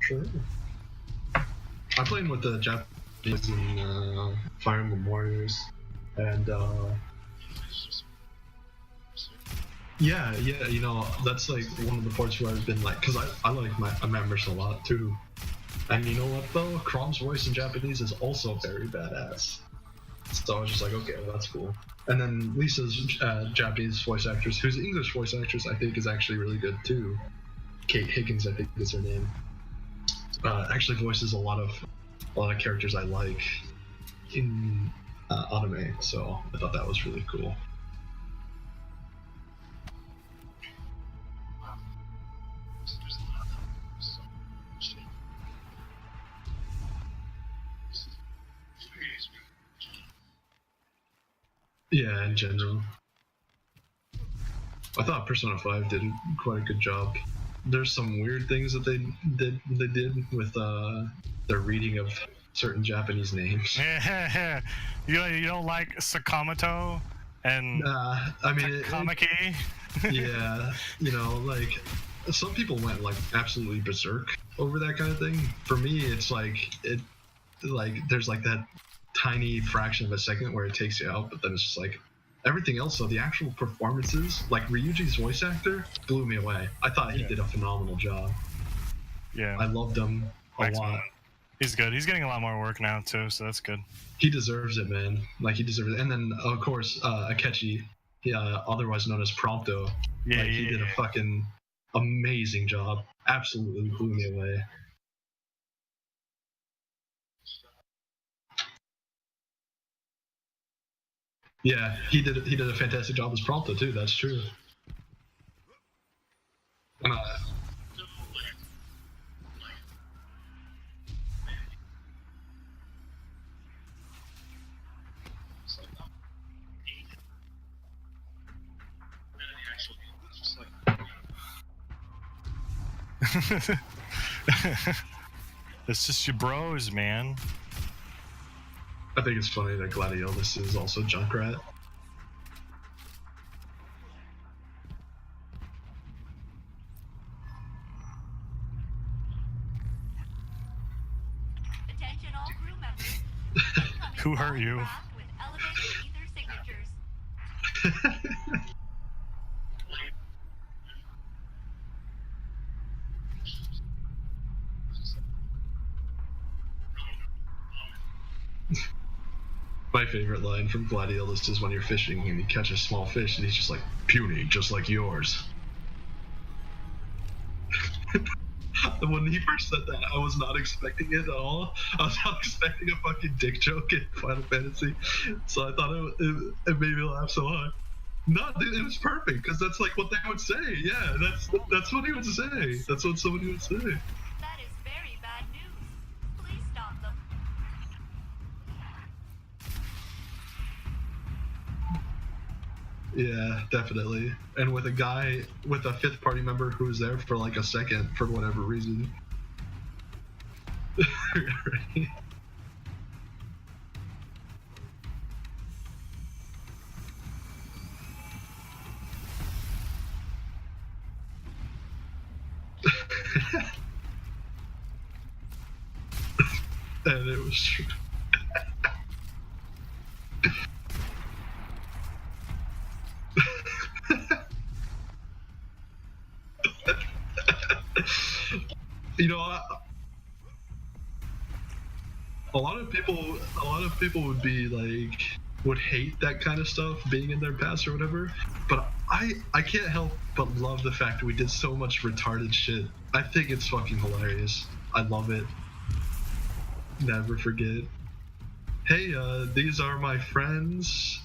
Sure. I'm playing with the Japanese in Fire Emblem Warriors, and yeah, you know, that's like one of the parts where I've been like, because I like my members a lot too. And you know what though? Crom's voice in Japanese is also very badass. So I was just like, okay, well, that's cool. And then Lisa's Japanese voice actress, whose English voice actress I think is actually really good too. Kate Higgins, I think is her name. Actually voices a lot of characters I like in anime. So I thought that was really cool. Yeah, in general. I thought Persona 5 did quite a good job. There's some weird things that they did with their reading of certain Japanese names. You don't like Sakamoto and I mean Takamaki? Yeah, you know, like some people went like absolutely berserk over that kind of thing. For me, it's like there's like that tiny fraction of a second where it takes you out, but then it's just like everything else. So the actual performances, like Ryuji's voice actor, blew me away. I thought he did a phenomenal job. Yeah, I loved him a lot. He's good. He's getting a lot more work now too, so that's good. He deserves it, man. Like he deserves it. And then of course Akechi, otherwise known as Prompto, he did a fucking amazing job. Absolutely blew me away. Yeah, he did a fantastic job as Prompto too. That's true. It's just your bros, man. I think it's funny that Gladiolus is also Junkrat. Attention all crew members. Who hurt you? With elevated ether signatures. My favorite line from Gladiolus is when you're fishing and you catch a small fish and he's just like, puny, just like yours. When he first said that, I was not expecting it at all. I was not expecting a fucking dick joke in Final Fantasy. So I thought it made me laugh so hard. No, dude, it was perfect, because that's like what they would say. Yeah, that's what he would say. That's what somebody would say. That is very bad news. Please stop them. Yeah, definitely. And with a fifth party member who was there for like a second for whatever reason. Right? And it was true. You know, a lot of people would be like, would hate that kind of stuff being in their past or whatever, but I can't help but love the fact that we did so much retarded shit. I think it's fucking hilarious. I love it. Never forget. Hey, these are my friends.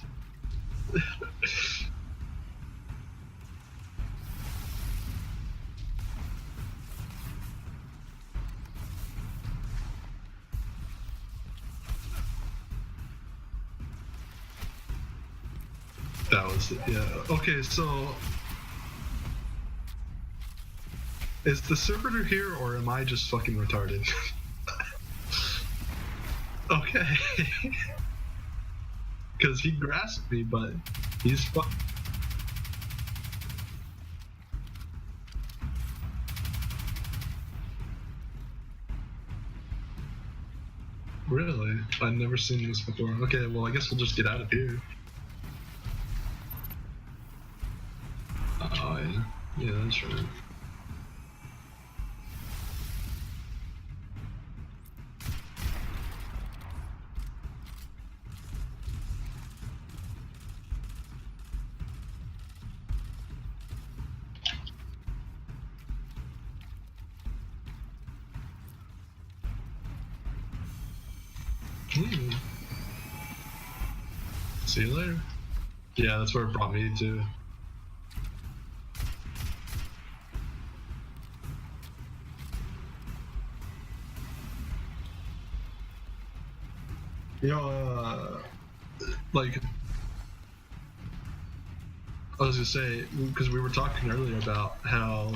That was it, yeah. Okay, so is the servitor here or am I just fucking retarded? Okay. Because he grasped me, but he's fuck. Really? I've never seen this before. Okay, well, I guess we'll just get out of here. Oh, yeah. Yeah, that's right. See you later. Yeah, that's where it brought me to. You know, like, I was gonna say, because we were talking earlier about how,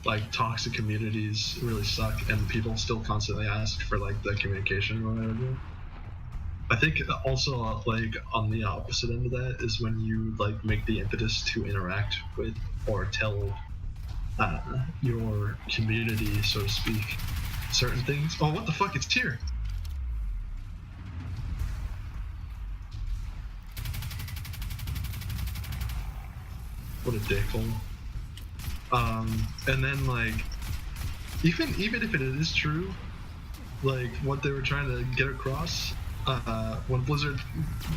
like, toxic communities really suck and people still constantly ask for, like, the communication or whatever. I think also, like, on the opposite end of that is when you, like, make the impetus to interact with or tell your community, so to speak, certain things. Oh, what the fuck? It's here! What a dickhole. And then, like, even if it is true, like, what they were trying to get across, when Blizzard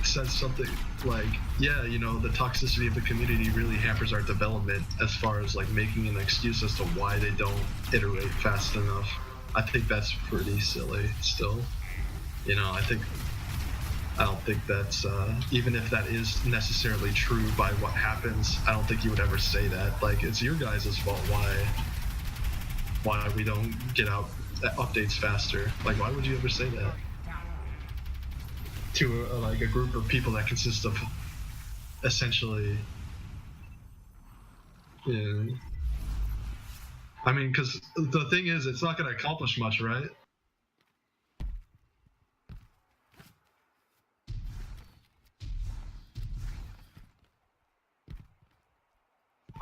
says something like, yeah, you know, the toxicity of the community really hampers our development as far as, like, making an excuse as to why they don't iterate fast enough. I think that's pretty silly still. You know, I don't think that's, even if that is necessarily true by what happens, I don't think you would ever say that. Like, it's your guys' fault why we don't get out updates faster. Like, why would you ever say that to like a group of people that consists of essentially, yeah. I mean, because the thing is, it's not going to accomplish much, right?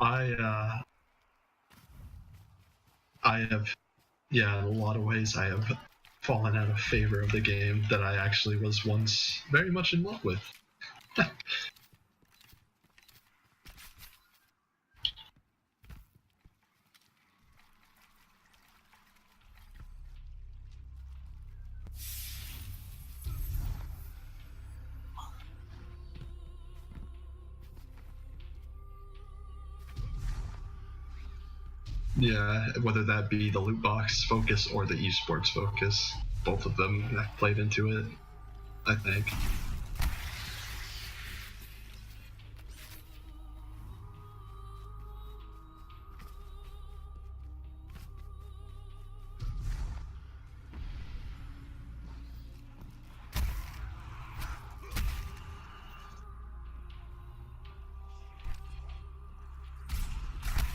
I have, yeah, in a lot of ways, I have fallen out of favor of the game that I actually was once very much in love with. Yeah, whether that be the loot box focus or the esports focus, both of them have played into it, I think.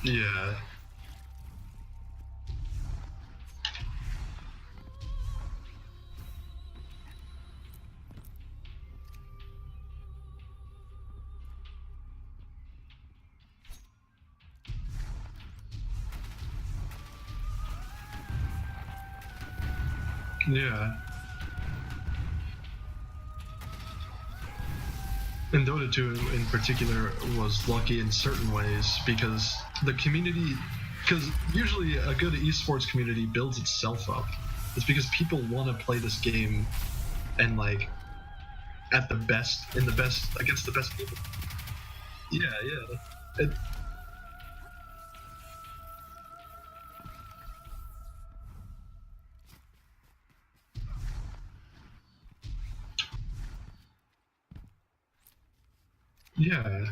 Yeah. Yeah. And Dota 2 in particular was lucky in certain ways because the community, because usually a good esports community builds itself up. It's because people want to play this game and, like, at the best, in the best, against the best people. Yeah, yeah. Yeah.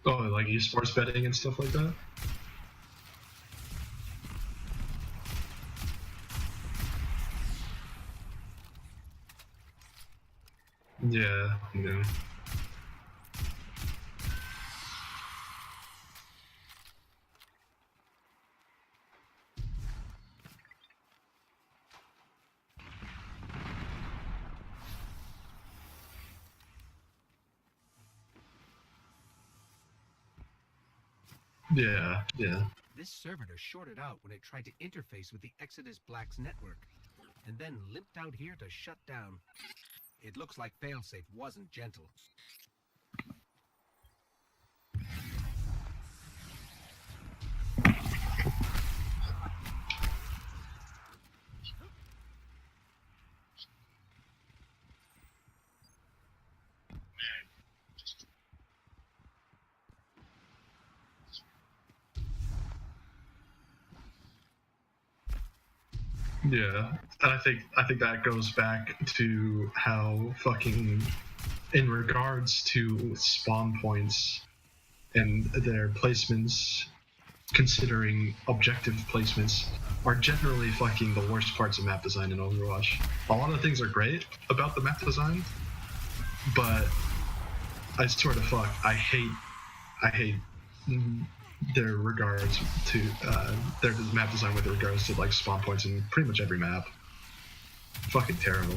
Oh, like esports betting and stuff like that? Yeah, yeah. Yeah, yeah. This servitor shorted out when it tried to interface with the Exodus Black's network, and then limped out here to shut down. It looks like Failsafe wasn't gentle. Yeah, and I think that goes back to how fucking, in regards to spawn points and their placements, considering objective placements, are generally fucking the worst parts of map design in Overwatch. A lot of things are great about the map design, but I sort of I hate their regards to their map design with regards to like spawn points in pretty much every map. Fucking terrible.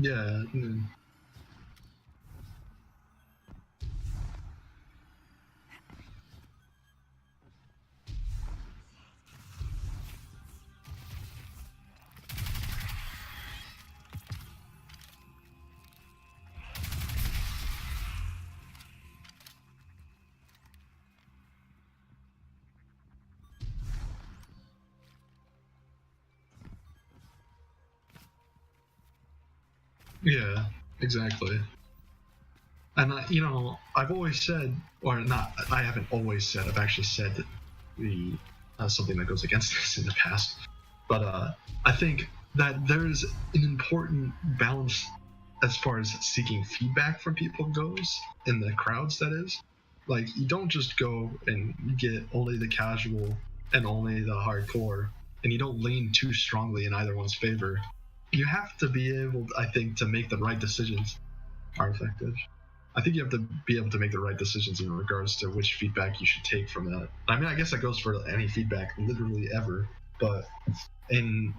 Yeah. Yeah, exactly. And you know, I've always said, or not, I haven't always said. I've actually said the something that goes against this in the past. But I think that there's an important balance as far as seeking feedback from people goes in the crowds. That is, like, you don't just go and get only the casual and only the hardcore, and you don't lean too strongly in either one's favor. You have to be able, I think, to make the right decisions. Are effective. I think you have to be able to make the right decisions in regards to which feedback you should take from that. I mean, I guess that goes for any feedback, literally ever. But in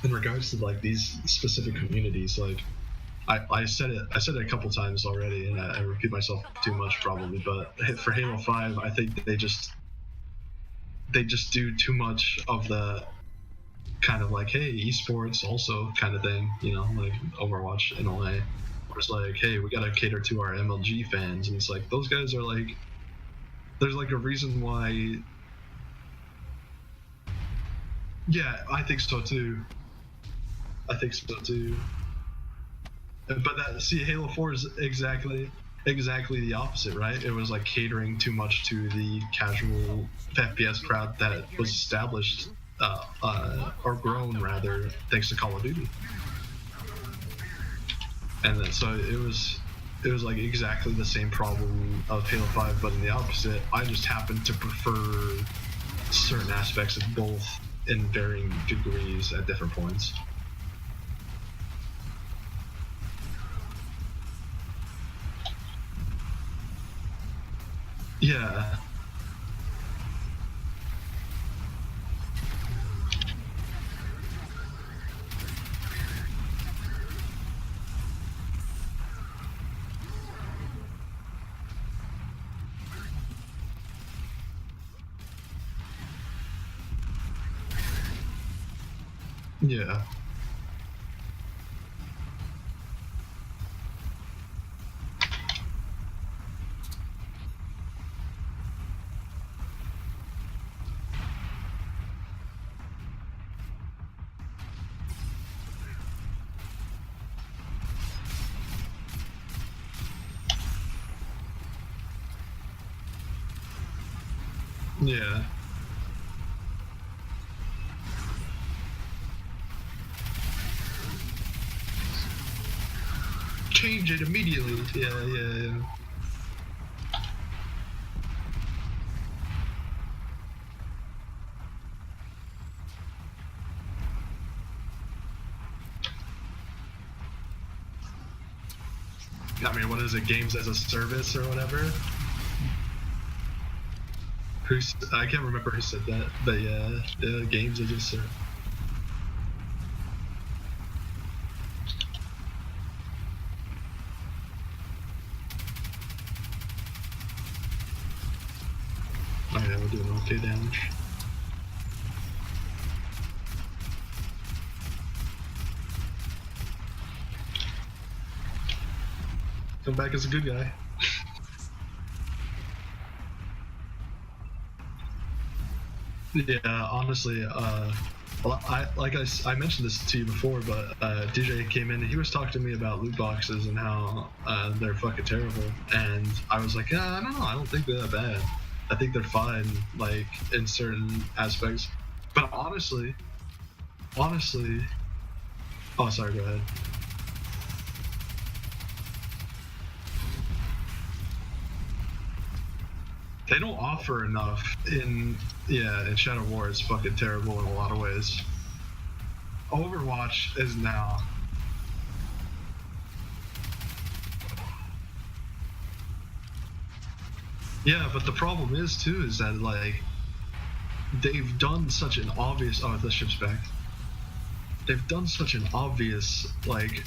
regards to like these specific communities, like I said it a couple times already, and I repeat myself too much probably. But for Halo 5, I think they just do too much of the kind of like, hey, esports also kind of thing, you know, like Overwatch in a way. It's like, hey, we gotta cater to our MLG fans, and it's like those guys are like, there's like a reason why. Yeah, I think so too. I think so too. But that, see, Halo 4 is exactly the opposite, right? It was like catering too much to the casual FPS crowd that was established, or grown rather, thanks to Call of Duty. And then, so it was like exactly the same problem of Halo 5, but in the opposite. I just happen to prefer certain aspects of both in varying degrees at different points. Yeah. Yeah. Yeah. Change it immediately. Yeah. I mean, what is it? Games as a service or whatever. I can't remember who said that, but yeah, games as a service. Oh yeah, we're doing okay damage. Come back as a good guy. Yeah, honestly, well, I mentioned this to you before, but DJ came in and he was talking to me about loot boxes and how they're fucking terrible, and I was like, yeah, I don't know, I don't think they're that bad. I think they're fine, like in certain aspects, but honestly, oh, sorry, go ahead. They don't offer enough in Shadow War is fucking terrible in a lot of ways. Overwatch is now. Yeah, but the problem is too is that like they've done such an obvious the ship's back. They've done such an obvious like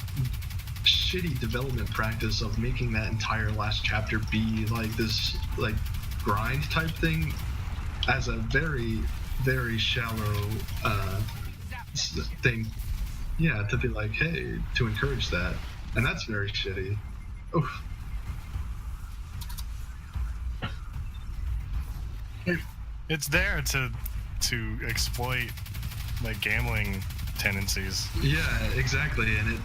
shitty development practice of making that entire last chapter be like this like grind type thing as a very, very shallow thing. Yeah, to be like, hey, to encourage that. And that's very shitty. Oof. It's there to exploit like gambling tendencies. Yeah, exactly, and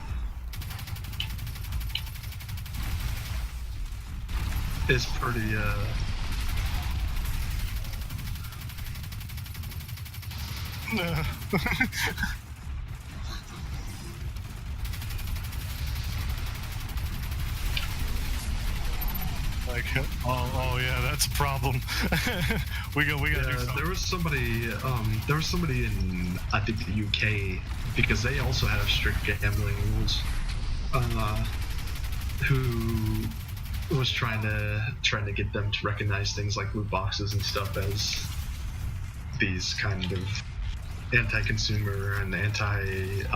it's pretty like, oh yeah, that's a problem. we gotta do something. there was somebody in I think the UK, because they also have strict gambling rules, who was trying to get them to recognize things like loot boxes and stuff as these kind of anti-consumer and anti-youth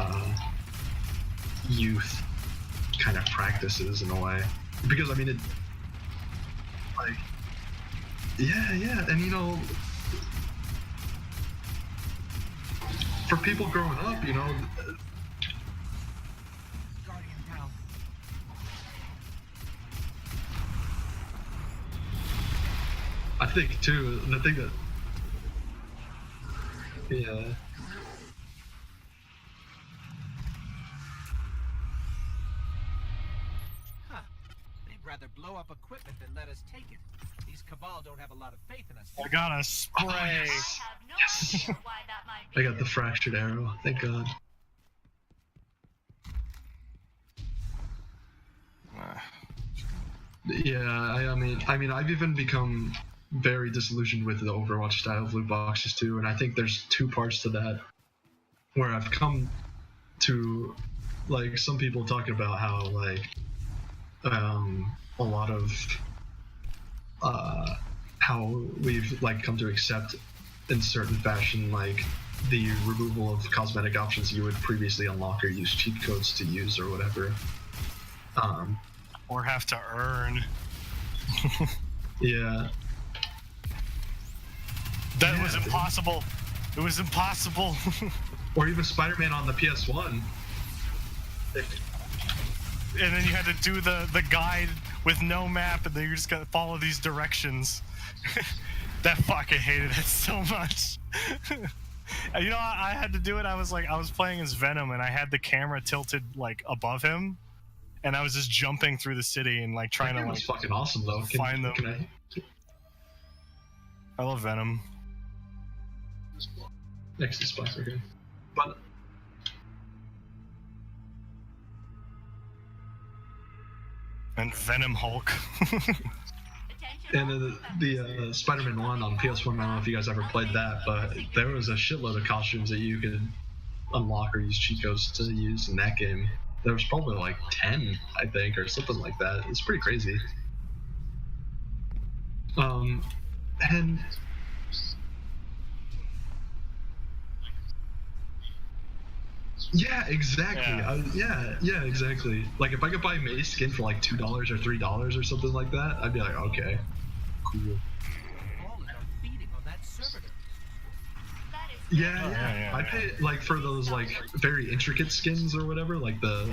kind of practices in a way. Because I mean, it like yeah, and you know, for people growing up, you know. I think too, the thing that, yeah. Huh. They'd rather blow up equipment than let us take it. These Cabal don't have a lot of faith in us. I got a spray. I have no idea why that might be. I got the fractured arrow, thank God. Yeah, I mean, I've even become very disillusioned with the Overwatch style of loot boxes too, and I think there's two parts to that, where I've come to, like, some people talking about how, like, a lot of, how we've, like, come to accept in certain fashion, like, the removal of cosmetic options you would previously unlock or use cheat codes to use or whatever. Or have to earn. Yeah. That was impossible. It was impossible. Or even Spider-Man on the PS1. And then you had to do the guide with no map, and then you just gotta follow these directions. That fucking hated it so much. You know, I had to do it. I was playing as Venom, and I had the camera tilted like above him, and I was just jumping through the city and like trying to like. It's fucking awesome though. Find them. I love Venom. Next to Spice, okay. But and Venom Hulk. and the Spider-Man 1 on PS1, I don't know if you guys ever played that, but there was a shitload of costumes that you could unlock or use cheat codes to use in that game. There was probably like 10, I think, or something like that. It's pretty crazy. And yeah, exactly. Yeah, exactly. Like if I could buy May's skin for like $2 or $3 or something like that, I'd be like, okay, cool. Crawlers are feeding on that servitor. That is Yeah. I pay like for those like very intricate skins or whatever, like the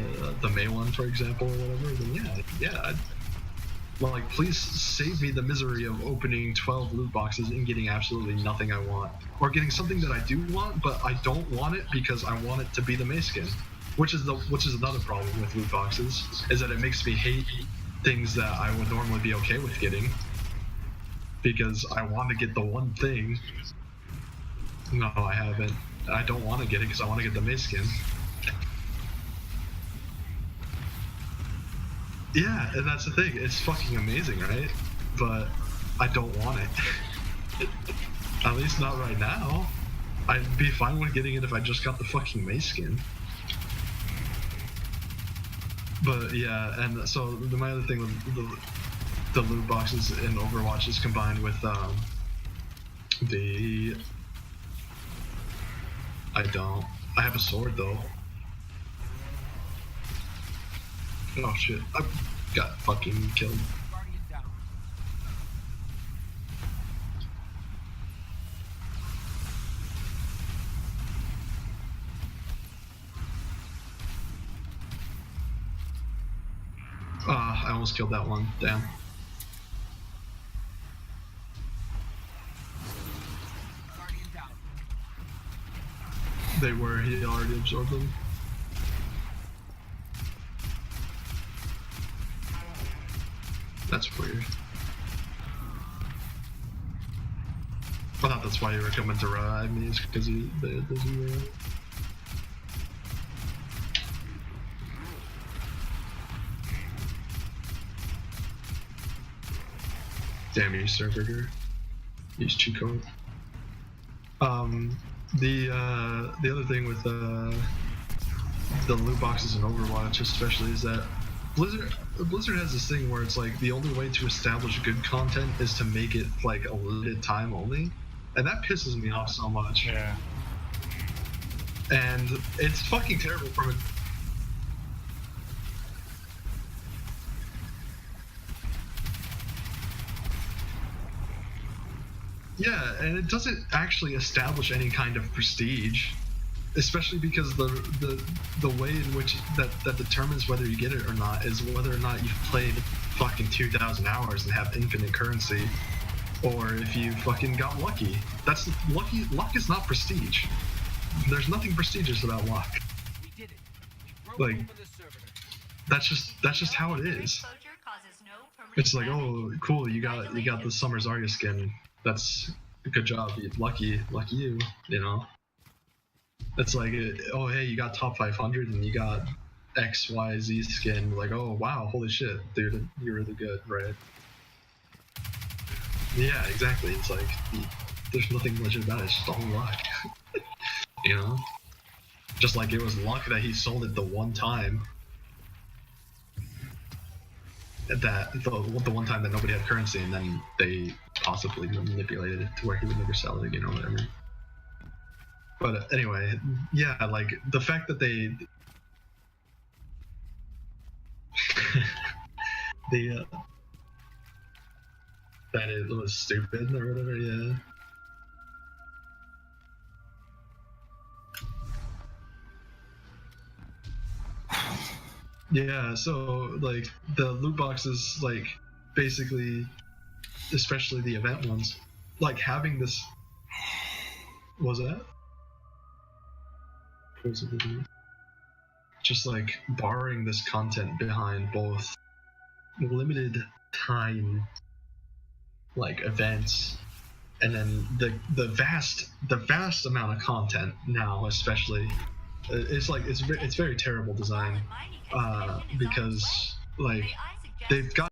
May one, for example, or whatever. Then yeah. Like, please save me the misery of opening 12 loot boxes and getting absolutely nothing I want, or getting something that I do want, but I don't want it because I want it to be the May skin, which is another problem with loot boxes, is that it makes me hate things that I would normally be okay with getting, because I want to get the one thing. No, I haven't. I don't want to get it because I want to get the May skin. Yeah, and that's the thing. It's fucking amazing, right? But I don't want it. At least not right now. I'd be fine with getting it if I just got the fucking May skin. But yeah, and so my other thing with the loot boxes in Overwatch is combined with I have a sword though. Oh shit, I got fucking killed. Guardian down. I almost killed that one, damn. Guardian down. He already absorbed them. That's weird. I thought that's why you were coming to ride me, is because he doesn't. Damn you, server. Use cheat code. The other thing with the loot boxes in Overwatch, especially, is that Blizzard has this thing where it's like the only way to establish good content is to make it like a limited time only, and that pisses me off so much. Yeah. And it's fucking terrible from a yeah, and it doesn't actually establish any kind of prestige. Especially because the way in which that determines whether you get it or not is whether or not you've played fucking 2,000 hours and have infinite currency, or if you fucking got lucky. That's lucky. Luck is not prestige. There's nothing prestigious about luck. We did it. We broke Like, open the servitor. that's just how it is. exposure causes no permanent It's like, damage. oh, cool, you got the Summer Zarya skin. That's a good job. Lucky you. You know. It's like, oh hey, you got top 500 and you got XYZ skin. Like, oh wow, holy shit, dude, you're really good, right? Yeah, exactly. It's like there's nothing legit about it. It's just all luck, you know. Just like it was luck that he sold it the one time. The one time that nobody had currency, and then they possibly manipulated it to where he would never sell it again or whatever. But anyway, yeah, like the fact that they that it was stupid or whatever, yeah. Yeah, so like the loot boxes, like basically, especially the event ones, like having this. What was that? Just like borrowing this content behind both limited time like events and then the vast amount of content now, especially it's like it's very terrible design because like they've got